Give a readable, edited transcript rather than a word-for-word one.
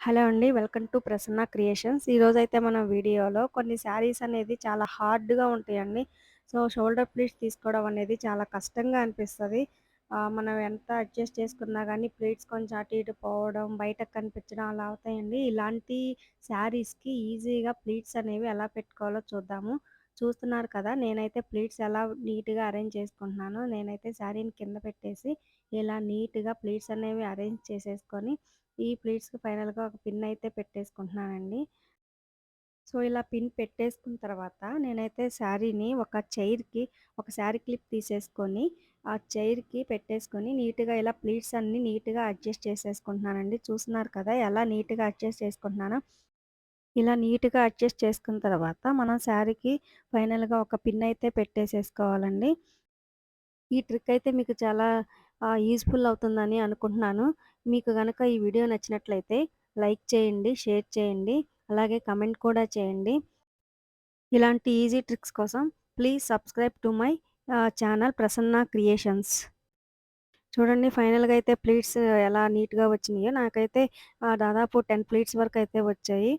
Hello అండి. Welcome to Prasanna creations. ఈరోజైతే మనం వీడియోలో కొన్ని శారీస్ అనేది చాలా హార్డ్‌గా ఉంటాయండి. సో, షోల్డర్ ప్లీట్స్ తీసుకోవడం అనేది చాలా కష్టంగా అనిపిస్తది. మనం ఎంత అడ్జస్ట్ చేసుకున్నా గానీ ప్లీట్స్ కొంచెం అటు ఇటు పోవడం, బయటకు కనిపించడం అలా అవుతాయండి. ఇలాంటి శారీస్‌కి ఈజీగా ప్లీట్స్ అనేవి ఎలా పెట్టుకోవాలో చూద్దాము. చూస్తున్నారు కదా! నేనైతే ప్లీట్స్ ఎలా నీట్‌గా అరేంజ్ చేసుకుంటున్నానో. నేనైతే శారీని కింద పెట్టేసి ఇలా నీట్‌గా ప్లీట్స్ అనేవి అరేంజ్ చేసేసుకొని ఈ ప్లీట్స్‌కి ఫైనల్‌గా ఒక పిన్ అయితే పెట్టేసుకుంటున్నానండి. సో, ఇలా పిన్ పెట్టేసుకున్న తర్వాత నేనైతే శారీని ఒక శారీ క్లిప్ తీసేసుకొని, ఆ చైర్‌కి పెట్టేసుకొని నీట్‌గా ఇలా ప్లీట్స్ అన్నీ నీట్‌గా అడ్జస్ట్ చేసేసుకుంటున్నానండి. చూస్తున్నారు కదా! ఎలా నీట్‌గా అడ్జస్ట్ చేసుకుంటున్నానో. ఇలా నీట్‌గా అడ్జస్ట్ చేసుకున్న తర్వాత మనం శారీకి ఫైనల్‌గా ఒక పిన్ అయితే పెట్టేసేసుకోవాలండి. ఈ ట్రిక్ అయితే మీకు చాలా యూజ్‌ఫుల్ అవుతుందని అనుకుంటున్నాను. మీకు గనక ఈ వీడియో నచ్చినట్లయితే లైక్ చేయండి, షేర్ చేయండి, అలాగే కమెంట్ కూడా చేయండి. ఇలాంటి ఈజీ ట్రిక్స్ కోసం please subscribe to my channel Prasanna creations. చూడండి ఫైనల్‌గా అయితే ప్లీట్స్ ఎలా నీట్‌గా వచ్చినాయో నాకైతే దాదాపు 10 ప్లీట్స్ వరకయితే వచ్చాయి.